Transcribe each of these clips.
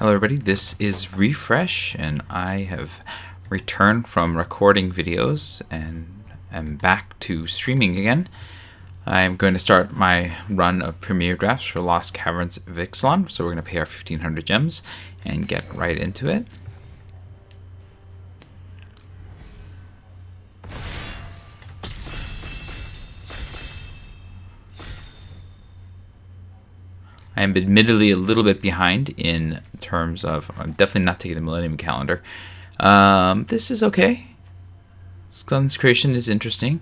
Hello everybody, this is Refresh and I have returned from recording videos and am back to streaming again. I'm going to start my run of premiere drafts for Lost Caverns of Ixalan, so we're going to pay our 1500 gems and get right into it. I am admittedly a little bit behind in terms of, I'm definitely not taking the Millennium Calendar. This is okay. Sun's creation is interesting.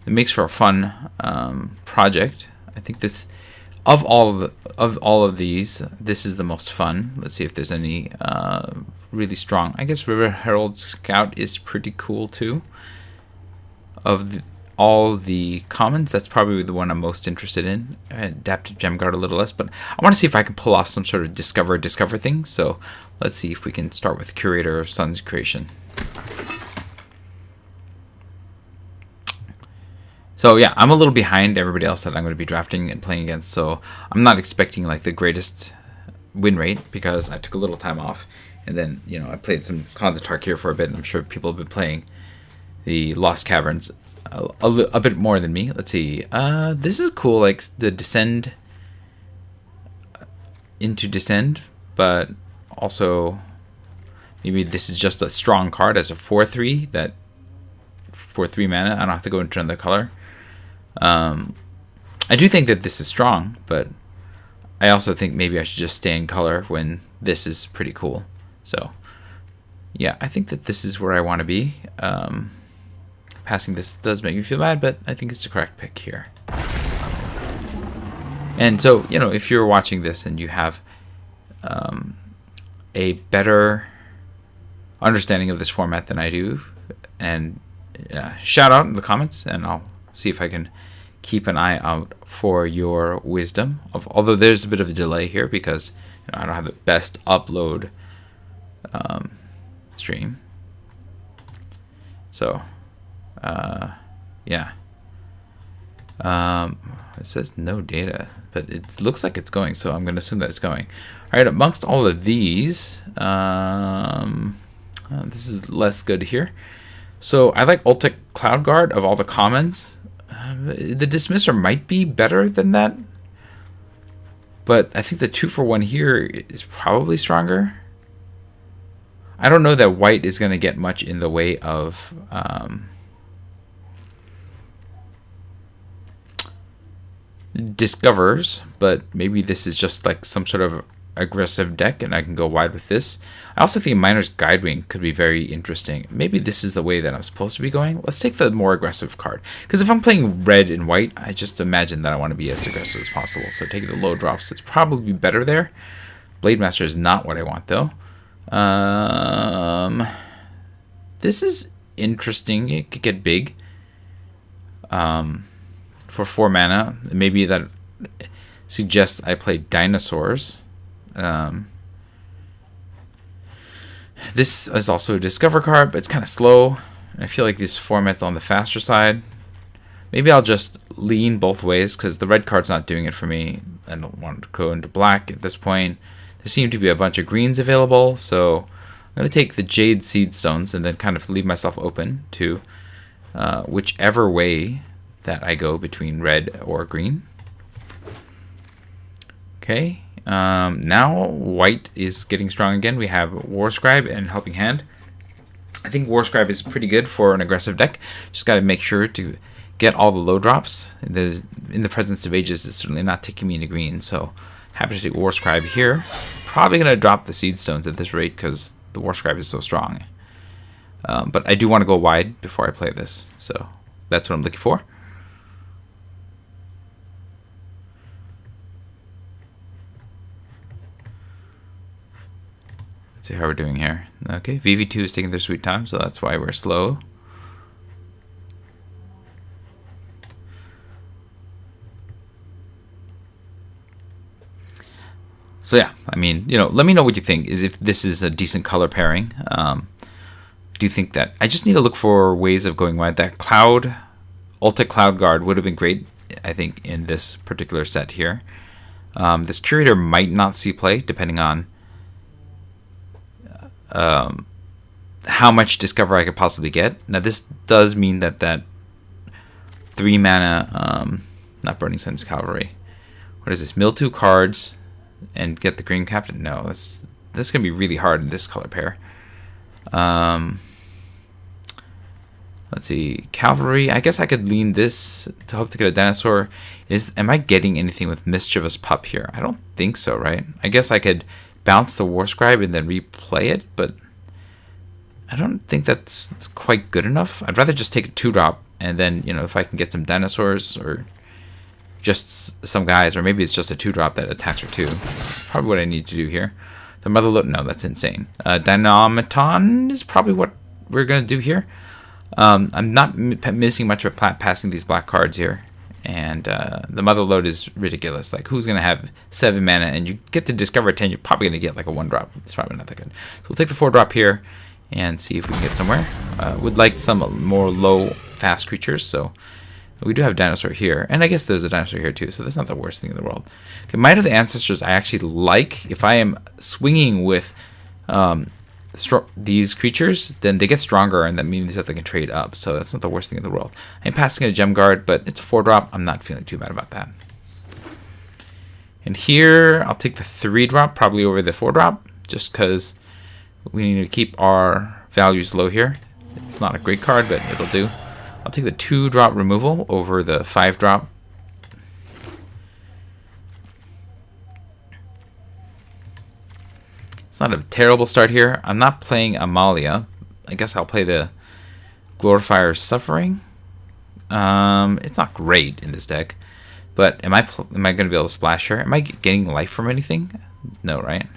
It makes for a fun project. I think this, of all of these, this is the most fun. Let's see if there's any really strong. I guess River Herald Scout is pretty cool too. Of all the commons, that's probably the one I'm most interested in. Adaptive Gem Guard a little less, but I want to see if I can pull off some sort of discover thing. So let's see if we can start with Curator of Sun's Creation. So yeah, I'm a little behind everybody else that I'm going to be drafting and playing against, so I'm not expecting like the greatest win rate because I took a little time off, and then I played some Khans of Tarkir for a bit, and I'm sure people have been playing the Lost Caverns a bit more than me. Let's see. This is cool, like the Descend into Descend, but also maybe this is just a strong card as a 4/3 that for 3 mana. I don't have to go into another color. I do think that this is strong, but I also think maybe I should just stay in color when this is pretty cool. So yeah, I think that this is where I want to be. Passing this does make me feel bad, but I think it's the correct pick here. And so, if you're watching this and you have a better understanding of this format than I do, and shout out in the comments, and I'll see if I can keep an eye out for your wisdom. Although there's a bit of a delay here because I don't have the best upload stream. So yeah. It says no data, but it looks like it's going, so I'm going to assume that it's going. All right, amongst all of these, this is less good here. So I like Ultic Cloud Guard of all the commons. The Dismisser might be better than that, but I think the 2-for-1 here is probably stronger. I don't know that white is going to get much in the way of discovers, but maybe this is just like some sort of aggressive deck and I can go wide with this. I also think Miner's Guidewing could be very interesting. Maybe this is the way that I'm supposed to be going. Let's take the more aggressive card, because if I'm playing red and white, I just imagine that I want to be as aggressive as possible. So taking the low drops is probably better there. Blade Master is not what I want though. This is interesting. It could get big. For 4 mana, maybe that suggests I play Dinosaurs. This is also a Discover card, but it's kind of slow. I feel like this format's on the faster side. Maybe I'll just lean both ways because the red card's not doing it for me. I don't want to go into black at this point. There seem to be a bunch of greens available, so I'm going to take the Jade Seed Stones and then kind of leave myself open to whichever way that I go between red or green. Okay, now white is getting strong again. We have Warscribe and Helping Hand. I think Warscribe is pretty good for an aggressive deck. Just got to make sure to get all the low drops. In the presence of ages, it's certainly not taking me into green, so happy to take Warscribe here. Probably going to drop the Seed Stones at this rate because the Warscribe is so strong. But I do want to go wide before I play this, so that's what I'm looking for. Let's see how we're doing here. Okay, VV2 is taking their sweet time, so that's why we're slow. So yeah, I mean, let me know what you think. Is if this is a decent color pairing. Do you think that I just need to look for ways of going wide? That Ultic Cloud Guard would have been great, I think, in this particular set here. This Curator might not see play, depending on how much Discover I could possibly get. Now this does mean that 3 mana, not Burning Sun's Cavalry. What is this? Mill 2 cards and get the Green Captain? No, that's going to be really hard in this color pair. Let's see. Cavalry. I guess I could lean this to hope to get a dinosaur. Am I getting anything with Mischievous Pup here? I don't think so, right? I guess I could bounce the War Scribe and then replay it, but I don't think that's quite good enough. I'd rather just take a 2-drop and then, if I can get some dinosaurs or just some guys, or maybe it's just a 2-drop that attacks for 2. Probably what I need to do here. The Motherlode, no, that's insane. Dynamaton is probably what we're going to do here. I'm not missing much of passing these black cards here. And the Motherlode is ridiculous. Like, who's going to have 7 mana and you get to discover a 10, you're probably going to get like a 1-drop. It's probably not that good. So we'll take the 4-drop here and see if we can get somewhere. Would like some more low, fast creatures, so we do have a dinosaur here. And I guess there's a dinosaur here too, so that's not the worst thing in the world. Okay, Might of the Ancestors I actually like. If I am swinging with these creatures, then they get stronger, and that means that they can trade up. So that's not the worst thing in the world. I'm passing a Gem Guard, but it's a 4-drop. I'm not feeling too bad about that. And here, I'll take the 3-drop, probably over the 4-drop, just because we need to keep our values low here. It's not a great card, but it'll do. I'll take the 2-drop removal over the 5-drop. It's not a terrible start here. I'm not playing Amalia. I guess I'll play the Glorifier Suffering. It's not great in this deck, but am I going to be able to splash her? Am I getting life from anything? No, right?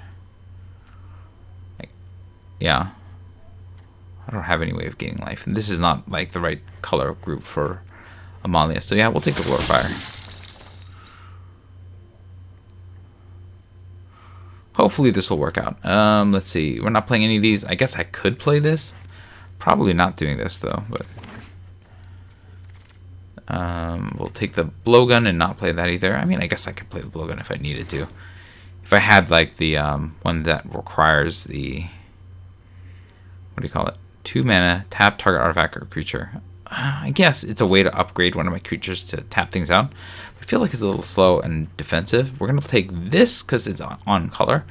Yeah. I don't have any way of gaining life, and this is not like the right color group for Amalia. So yeah, we'll take the Glorifier. Hopefully this will work out. Let's see. We're not playing any of these. I guess I could play this. Probably not doing this though, but we'll take the blowgun and not play that either. I mean, I guess I could play the blowgun if I needed to. If I had like the one that requires the, what do you call it? 2 mana, tap target artifact or creature. I guess it's a way to upgrade one of my creatures to tap things out. I feel like it's a little slow and defensive. We're going to take this because it's on color.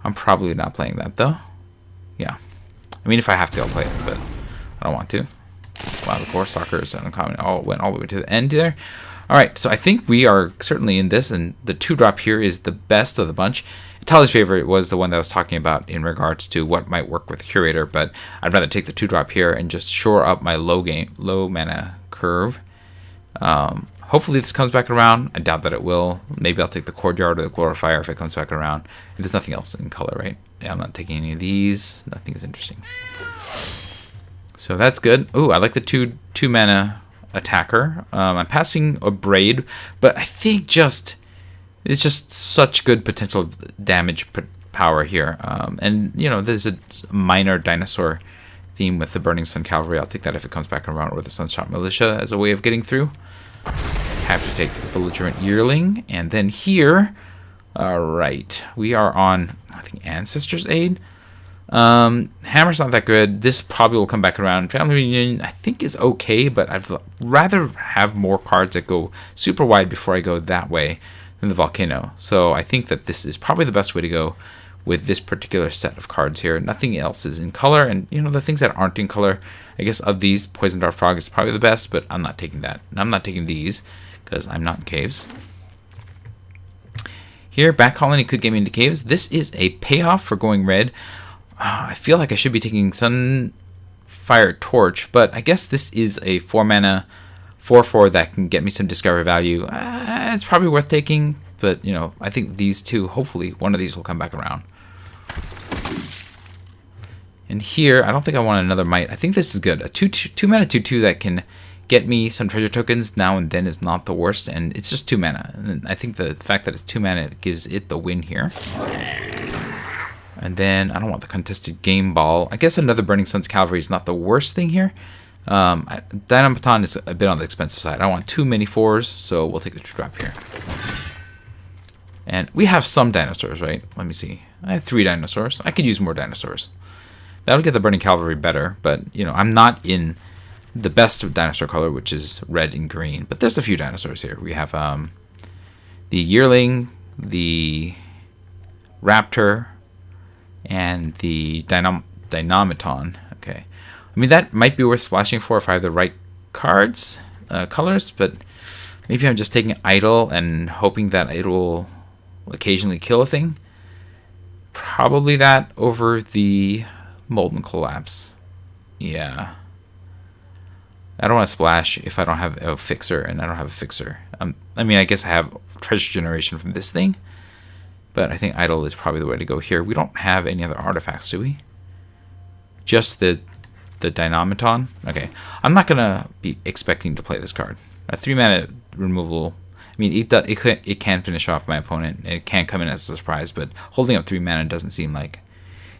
I'm probably not playing that though. Yeah. I mean, if I have to, I'll play it, but I don't want to. Wow, the Core Stalker is uncommon. Went all the way to the end there. All right, so I think we are certainly in this, and the 2-drop here is the best of the bunch. Tally's favorite was the one that I was talking about in regards to what might work with Curator, but I'd rather take the 2-drop here and just shore up my low mana curve. Hopefully this comes back around. I doubt that it will. Maybe I'll take the Courtyard or the Glorifier if it comes back around. If there's nothing else in color, right? Yeah, I'm not taking any of these. Nothing is interesting. So that's good. Ooh, I like the two mana attacker. I'm passing a Braid, but I think it's just such good potential damage power here. And, there's a minor dinosaur theme with the Burning Sun Cavalry. I'll take that if it comes back around, or the Sunshot Militia as a way of getting through. Have to take the Belligerent Yearling. And then here, all right, we are on, I think, Ancestors Aid. Hammer's not that good. This probably will come back around. Family Reunion, I think, is okay, but I'd rather have more cards that go super wide before I go that way than the Volcano. So I think that this is probably the best way to go with this particular set of cards here. Nothing else is in color, and the things that aren't in color, I guess of these, Poison Dart Frog is probably the best, but I'm not taking that. And I'm not taking these because I'm not in caves. Here, Bat Colony could get me into caves. This is a payoff for going red. I feel like I should be taking Sunfire Torch, but I guess this is a 4 mana 4/4 that can get me some discovery value. It's probably worth taking, but I think these two, hopefully one of these will come back around. And here, I don't think I want another Might. I think this is good. A 2 mana 2/2 that can get me some treasure tokens now and then is not the worst, and it's just 2 mana. And I think the fact that it's 2 mana gives it the win here. And then I don't want the Contested Game Ball. I guess another Burning Sun's Cavalry is not the worst thing here. Dynamaton is a bit on the expensive side. I don't want too many 4s, so we'll take the 2-drop here. And we have some dinosaurs, right? Let me see. I have 3 dinosaurs. I could use more dinosaurs. That'll get the Burning Cavalry better, but, I'm not in the best dinosaur color, which is red and green. But there's a few dinosaurs here. We have the yearling, the raptor, and the dynamiton. Okay. I mean, that might be worth splashing for if I have the right cards, colors, but maybe I'm just taking idle and hoping that it will occasionally kill a thing. Probably that over the Molten Collapse. Yeah. I don't want to splash if I don't have a fixer, and I don't have a fixer. I mean, I guess I have treasure generation from this thing, but I think idle is probably the way to go here. We don't have any other artifacts, do we? Just the Dynamiton. Okay, I'm not gonna be expecting to play this card. A 3-mana removal. I mean, it can finish off my opponent, and it can come in as a surprise. But holding up 3 mana doesn't seem like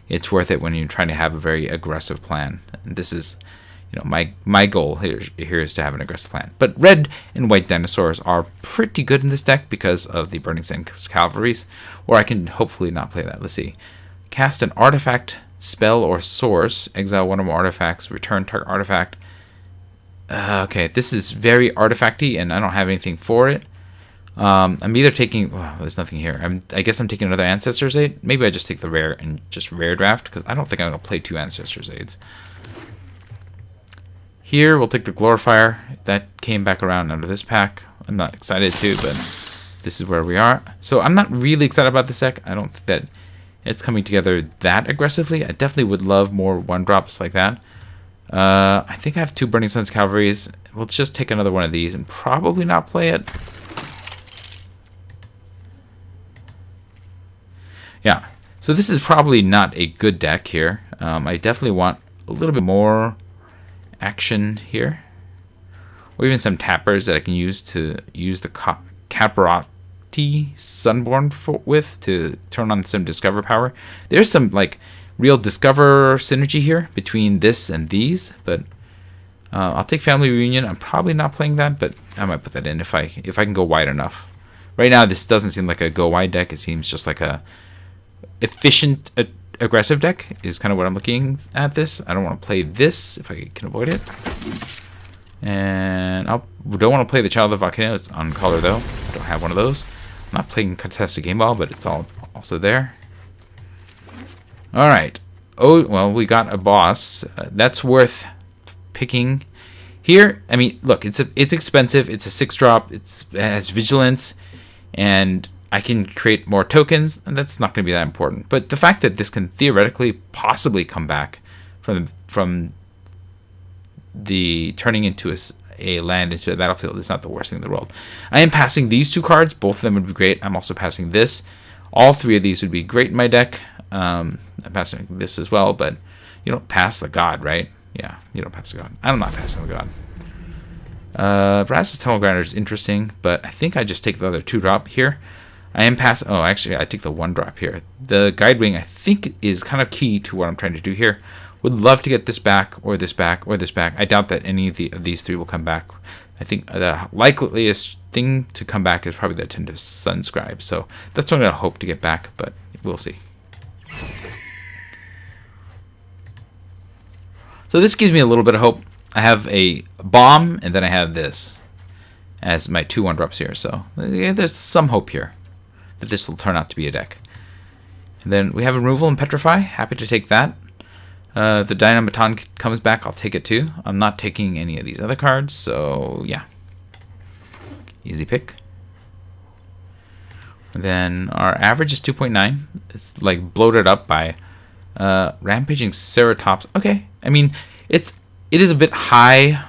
it's worth it when you're trying to have a very aggressive plan. And this is, my goal here is to have an aggressive plan. But red and white dinosaurs are pretty good in this deck because of the Burning Sands Cavalries, or I can hopefully not play that. Let's see. Cast an artifact, spell, or source. Exile one or more artifacts. Return target artifact. Okay, this is very artifacty, and I don't have anything for it. I'm either taking... Well, there's nothing here. I guess I'm taking another Ancestors Aid. Maybe I just take the rare and just rare draft, because I don't think I'm going to play 2 Ancestors Aids. Here, we'll take the Glorifier. That came back around under this pack. I'm not excited to, but this is where we are. So I'm not really excited about this deck. I don't think that it's coming together that aggressively. I definitely would love more 1-drops like that. I think I have 2 Burning Sands Cavalries. We'll just take another one of these and probably not play it. Yeah, so this is probably not a good deck here. I definitely want a little bit more action here. Or even some tappers that I can use to use the Caparati Sunborn with to turn on some Discover power. There's some like real Discover synergy here between this and these, but I'll take Family Reunion. I'm probably not playing that, but I might put that in if I can go wide enough. Right now, this doesn't seem like a go wide deck. It seems just like a efficient aggressive deck is kind of what I'm looking at this. I don't want to play this if I can avoid it. And I don't want to play the Child of the Volcano. It's on color though. I don't have one of those. I'm not playing Contested Game Ball, but it's all also there. All right. Oh, well, we got a boss. That's worth picking here. I mean, look, it's expensive. It's a 6-drop. It has vigilance, and I can create more tokens, and that's not going to be that important. But the fact that this can theoretically possibly come back from the turning into a land into a battlefield is not the worst thing in the world. I am passing these 2 cards. Both of them would be great. I'm also passing this. All 3 of these would be great in my deck. I'm passing this as well, but you don't pass the god, right? Yeah, you don't pass the god. I'm not passing the god. Brass's Tunnel Grinder is interesting, but I think I just take the other 2-drop here. I am passing... Oh, actually, I take the 1-drop here. The Guidewing, I think, is kind of key to what I'm trying to do here. Would love to get this back, or this back, or this back. I doubt that any of these 3 will come back. I think the likeliest thing to come back is probably the Attentive Sunscribe. So that's what I'm going to hope to get back, but we'll see. So this gives me a little bit of hope. I have a bomb, and then I have this as my 2 1-drops here. So yeah, there's some hope here that this will turn out to be a deck. And then we have Removal and Petrify. Happy to take that. The Dynamiton comes back. I'll take it too. I'm not taking any of these other cards, so yeah. Easy pick. And then our average is 2.9. It's like bloated up by Rampaging Ceratops. Okay, I mean it is a bit high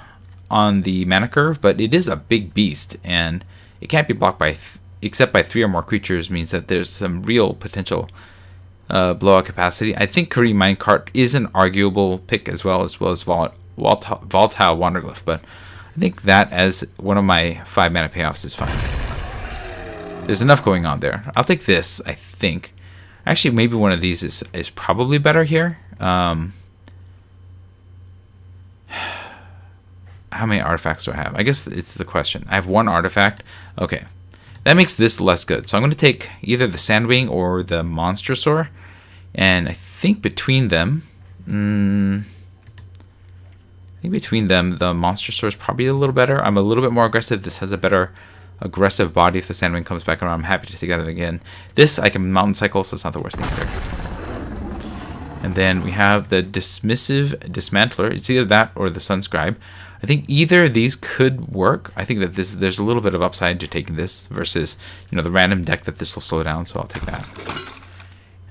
on the mana curve, but it is a big beast, and it can't be blocked by except by 3 or more creatures. Means that there's some real potential blowout capacity. I think Kari Minecart is an arguable pick as well as Volatile Wanderglyph, but I think that as one of my 5 mana payoffs is fine. There's enough going on there. I'll take this, I think. Actually, maybe one of these is probably better here. How many artifacts do I have? I guess it's the question. I have 1 artifact. Okay. That makes this less good. So I'm going to take either the Sandwing or the Monstrosaur. And I think between them, I think between them, the Monster Sword is probably a little better. I'm a little bit more aggressive. This has a better aggressive body. If the Sandwing comes back around, I'm happy to take it again. This, I can Mountain Cycle, so it's not the worst thing either. And then we have the Dismissive Dismantler. It's either that or the Sunscribe. I think either of these could work. I think that there's a little bit of upside to taking this versus, the random deck that this will slow down, so I'll take that.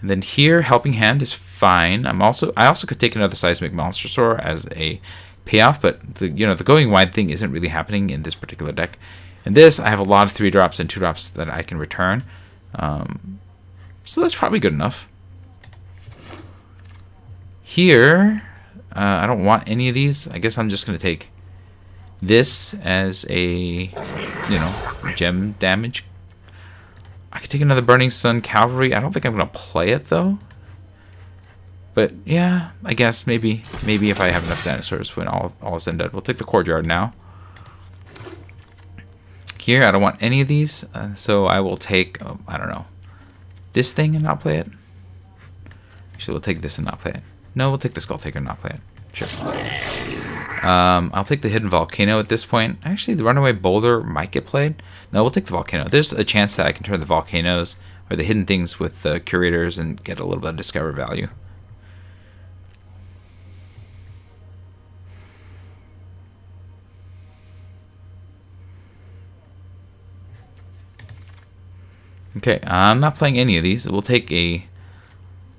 And then here, Helping Hand is fine. I also could take another Seismic Monster Sword as a payoff, but the going wide thing isn't really happening in this particular deck. And this, I have a lot of 3-drops and 2-drops that I can return. So that's probably good enough. Here, I don't want any of these. I guess I'm just going to take this as a, gem damage. I could take another Burning Sun Cavalry. I don't think I'm going to play it, though. But, yeah, I guess maybe if I have enough dinosaurs when all is said and done. We'll take the Courtyard now. Here, I don't want any of these, so I will take, I don't know, this thing and not play it. Actually, we'll take this and not play it. No, we'll take the Skull Taker and not play it. Sure. I'll take the Hidden Volcano at this point. Actually, the Runaway Boulder might get played. No, we'll take the Volcano. There's a chance that I can turn the Volcanoes or the hidden things with the Curators and get a little bit of Discover value. Okay, I'm not playing any of these. We'll take a...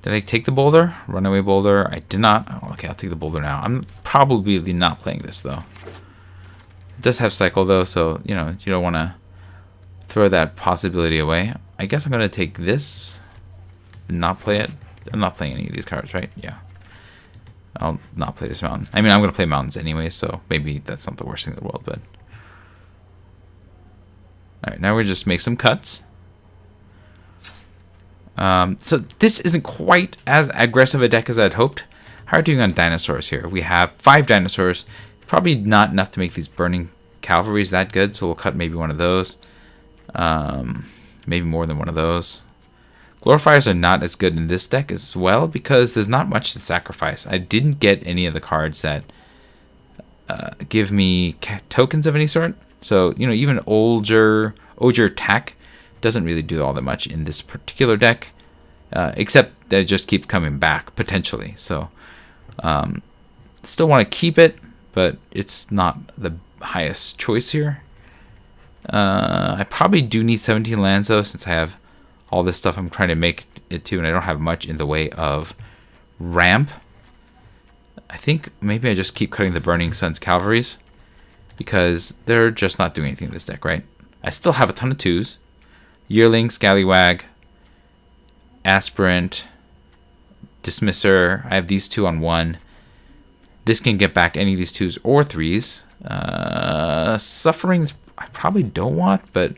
Did I take the Boulder? Runaway Boulder. I did not. Oh, okay, I'll take the Boulder now. I'm probably not playing this, though. It does have Cycle, though, so, you don't want to throw that possibility away. I guess I'm going to take this and not play it. I'm not playing any of these cards, right? Yeah. I'll not play this mountain. I mean, I'm going to play mountains anyway, so maybe that's not the worst thing in the world, but... Alright, now we'll just make some cuts. So this isn't quite as aggressive a deck as I'd hoped. How are we doing on dinosaurs here? We have 5 dinosaurs. Probably not enough to make these Burning Cavalries that good, so we'll cut maybe one of those. Maybe more than one of those. Glorifiers are not as good in this deck as well because there's not much to sacrifice. I didn't get any of the cards that give me tokens of any sort. So, even Ogre Tack doesn't really do all that much in this particular deck, except that it just keeps coming back, potentially. So, still want to keep it, but it's not the highest choice here. I probably do need 17 lands, though, since I have all this stuff I'm trying to make it to, and I don't have much in the way of ramp. I think maybe I just keep cutting the Burning Sun's Cavalries, because they're just not doing anything in this deck, right? I still have a ton of 2s. Yearling, Scallywag, Aspirant, Dismisser. I have these 2 on 1. This can get back any of these 2s or 3s. Sufferings I probably don't want, but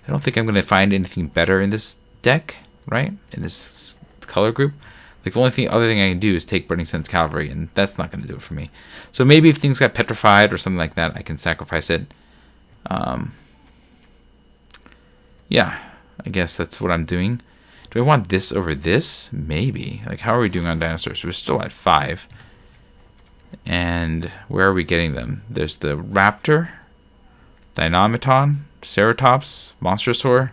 I don't think I'm going to find anything better in this deck, right? In this color group. Like, the only other thing I can do is take Burning Sun's Cavalry, and that's not going to do it for me. So maybe if things got petrified or something like that, I can sacrifice it. Yeah, I guess that's what I'm doing. Do I want this over this? Maybe. Like, how are we doing on dinosaurs? We're still at 5. And where are we getting them? There's the Raptor, Dynamiton, Ceratops, Monstrosaur,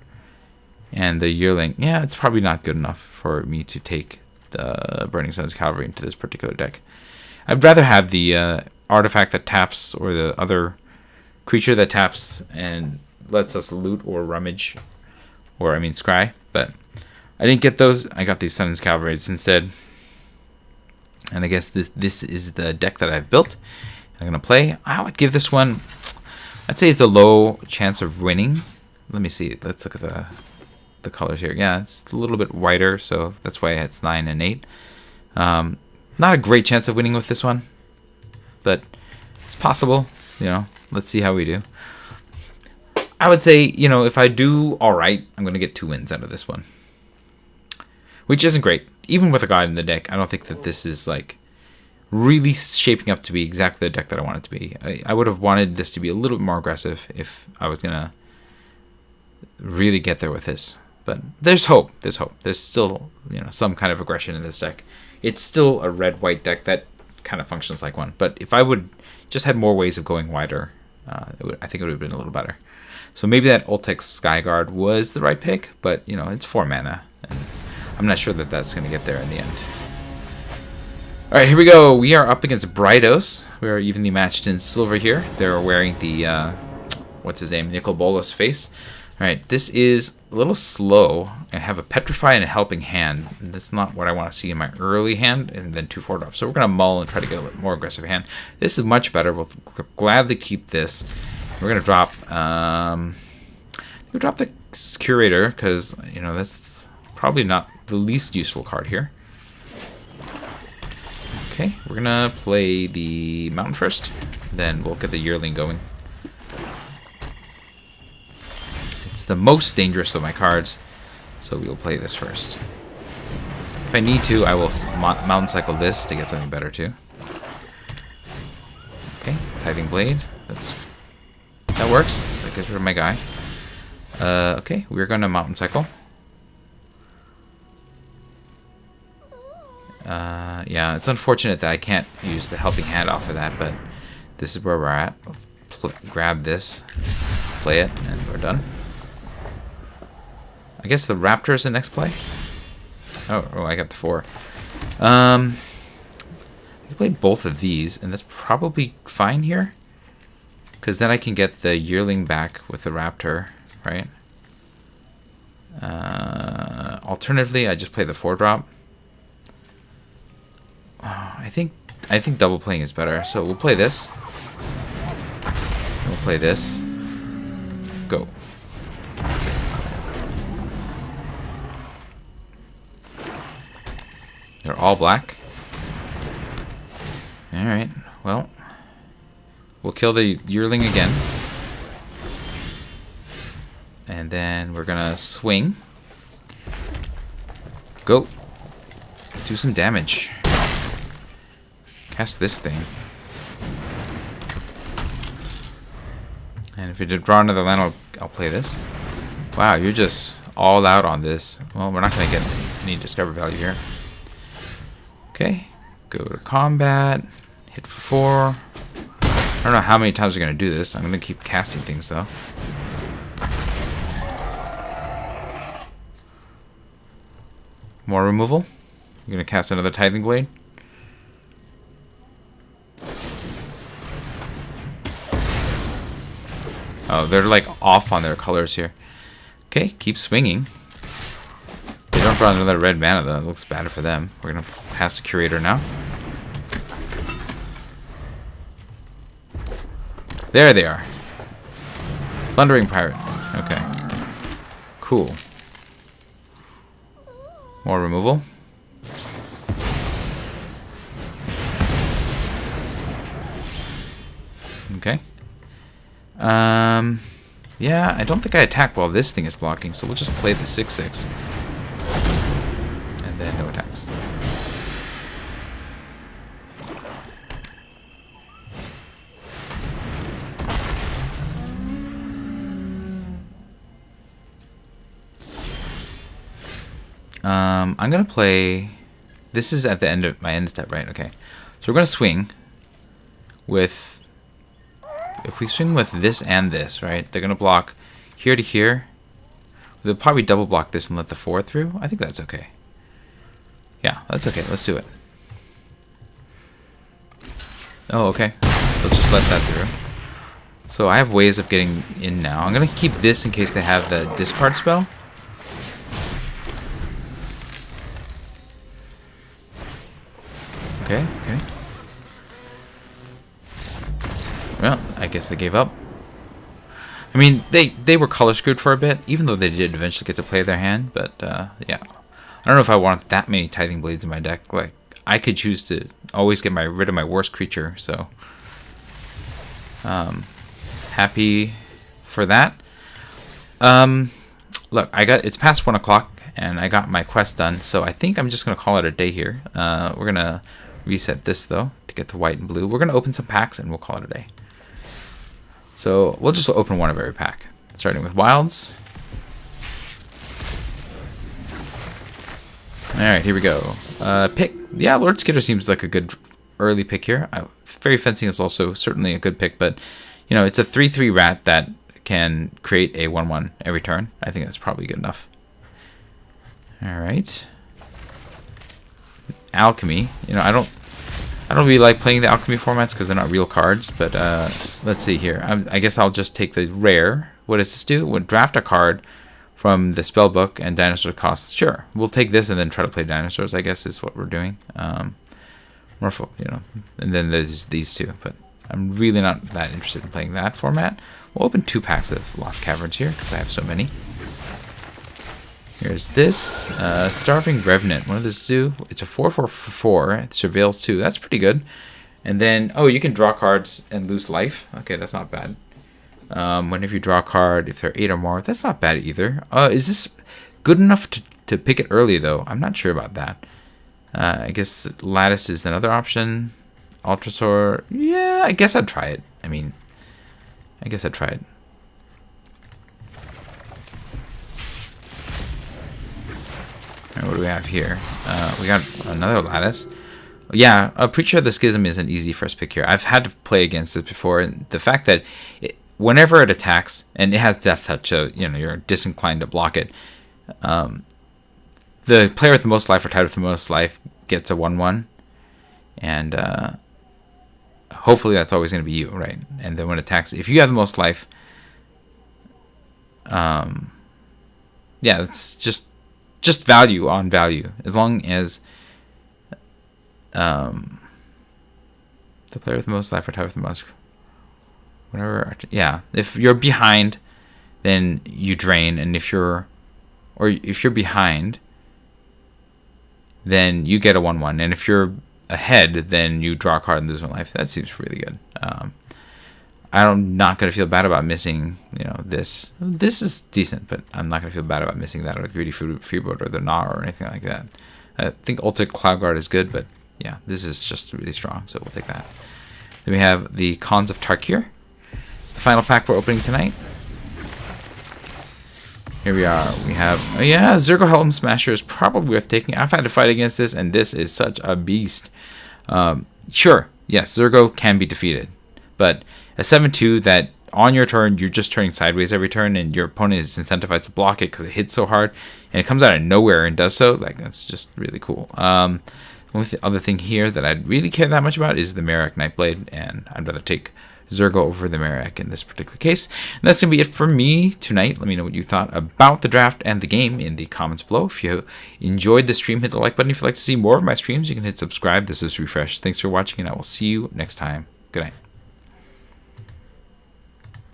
and the Yearling. Yeah, it's probably not good enough for me to take the Burning Sun's Cavalry into this particular deck. I'd rather have the artifact that taps, or the other creature that taps and lets us loot or rummage, or I mean scry, but I didn't get those. I got these Sun's Cavalries instead. And I guess this is the deck that I've built. I'm going to play. I would give this one, I'd say it's a low chance of winning. Let me see. Let's look at the colors here. Yeah, it's a little bit whiter, so that's why it's 9 and 8. Not a great chance of winning with this one, but it's possible. Let's see how we do. I would say, if I do all right, I'm going to get 2 wins out of this one, which isn't great. Even with a god in the deck, I don't think that this is like really shaping up to be exactly the deck that I want it to be. I would have wanted this to be a little bit more aggressive if I was going to really get there with this. But there's hope. There's hope. There's still, some kind of aggression in this deck. It's still a red-white deck that kind of functions like one. But if I would just had more ways of going wider, I think it would have been a little better. So maybe that Ultex Skyguard was the right pick, but you know, it's 4 mana. And I'm not sure that that's going to get there in the end. All right, here we go. We are up against Brydos. We are evenly matched in silver here. They're wearing the, what's his name, Nicol Bolas face. All right, this is a little slow. I have a Petrify and a Helping Hand. And that's not what I want to see in my early hand, and then 2 4-drops. So we're going to mull and try to get a little more aggressive hand. This is much better. We'll gladly keep this. We're going to drop, we'll drop the Curator, because, you know, that's probably not the least useful card here. Okay, we're going to play the Mountain first. Then we'll get the Yearling going. It's the most dangerous of my cards, so we'll play this first. If I need to, I will Mountain Cycle this to get something better too. Okay, Tithing Blade. That works. That gets rid of my guy. Okay, we're going to Mountain Cycle. Yeah, it's unfortunate that I can't use the Helping Hand off of that, but this is where we're at. We'll grab this, play it, and we're done. I guess the Raptor is the next play. Oh, I got the 4. I play both of these, and that's probably fine here, because then I can get the Yearling back with the Raptor, right? Alternatively, I just play the 4-drop. I think double playing is better, so we'll play this. We'll play this. Go. They're all black. Alright, well, we'll kill the Yearling again. And then we're gonna swing. Go. Do some damage. Cast this thing. And if we did draw another land, I'll play this. Wow, you're just all out on this. Well, we're not going to get any discover value here. Okay, go to combat. Hit for 4. I don't know how many times we're going to do this. I'm going to keep casting things, though. More removal. You're going to cast another Tithing Blade. Oh, they're like off on their colors here. Okay, keep swinging. They don't draw another red mana though. It looks bad for them. We're gonna pass the Curator now. There they are. Plundering Pirate. Okay. Cool. More removal. Okay. Yeah, I don't think I attack while this thing is blocking, so we'll just play the 6/6. And then no attacks. I'm gonna play. This is at the end of my end step, right? Okay. So we're gonna swing with. If we swing with this and this, right? They're gonna block here to here. They'll probably double block this and let the 4 through. I think that's okay. Yeah, that's okay. Let's do it. Oh, okay. So just let that through. So I have ways of getting in now. I'm gonna keep this in case they have the discard spell. Okay, okay. Well, I guess they gave up. I mean, they were color screwed for a bit, even though they did eventually get to play their hand, but yeah. I don't know if I want that many Tithing Blades in my deck. Like, I could choose to always get rid of my worst creature, so happy for that. Look, it's past 1 o'clock and I got my quest done, so I think I'm just gonna call it a day here. We're gonna reset this though to get the white and blue. We're gonna open some packs and we'll call it a day. So we'll just open one of every pack, starting with Wilds. Alright, here we go. Pick. Yeah, Lord Skitter seems like a good early pick here. Fairy Fencing is also certainly a good pick, but, you know, it's a 3/3 rat that can create a 1/1 every turn. I think that's probably good enough. Alright. Alchemy. You know, I don't really like playing the alchemy formats because they're not real cards, but let's see here. I guess I'll just take the rare. What does this do? We'll draft a card from the spell book and dinosaur costs. Sure, we'll take this and then try to play dinosaurs, I guess is what we're doing. Morphle, you know, and then there's these two, but I'm really not that interested in playing that format. We'll open 2 packs of Lost Caverns here because I have so many. Here's this Starving Revenant. What does this do? It's a 4/4/4. It surveils 2. That's pretty good. And then, oh, you can draw cards and lose life. Okay, that's not bad. Whenever you draw a card, if they're 8 or more, that's not bad either. Is this good enough to pick it early, though? I'm not sure about that. I guess Lattice is another option. Ultrasaur, yeah, I guess I'd try it. I mean, I guess I'd try it. All right, what do we have here? We got another Lattice. Yeah, a Preacher of the Schism is an easy first pick here. I've had to play against it before, and the fact that whenever it attacks, and it has Death Touch, so you know you're disinclined to block it. The player with the most life or tied with the most life gets a 1/1, and hopefully that's always going to be you, right? And then when it attacks, if you have the most life, yeah, it's just value on value. As long as the player with the most life or tied with the most, whatever, yeah. If you're behind, then you drain, and if you're behind, then you get a 1/1, and if you're ahead, then you draw a card and lose 1 life. That seems really good. I'm not gonna feel bad about missing, you know, this. This is decent, but I'm not gonna feel bad about missing that or the Greedy Freeboard or the Gnar or anything like that. I think Ultic Cloud Guard is good, but yeah, this is just really strong, so we'll take that. Then we have the Cons of Tarkir. It's the final pack we're opening tonight. Here we are. We have, oh yeah, Zergo Helm Smasher is probably worth taking. I've had to fight against this, and this is such a beast. Sure, yes, Zergo can be defeated, but a 7/2 that on your turn you're just turning sideways every turn, and your opponent is incentivized to block it because it hits so hard, and it comes out of nowhere and does so. Like, that's just really cool. The only other thing here that I'd really care that much about is the Merrick Nightblade, and I'd rather take Zergo over the Merrick in this particular case. And that's going to be it for me tonight. Let me know what you thought about the draft and the game in the comments below. If you enjoyed the stream, hit the like button. If you'd like to see more of my streams, you can hit subscribe. This is Refresh. Thanks for watching, and I will see you next time. Good night.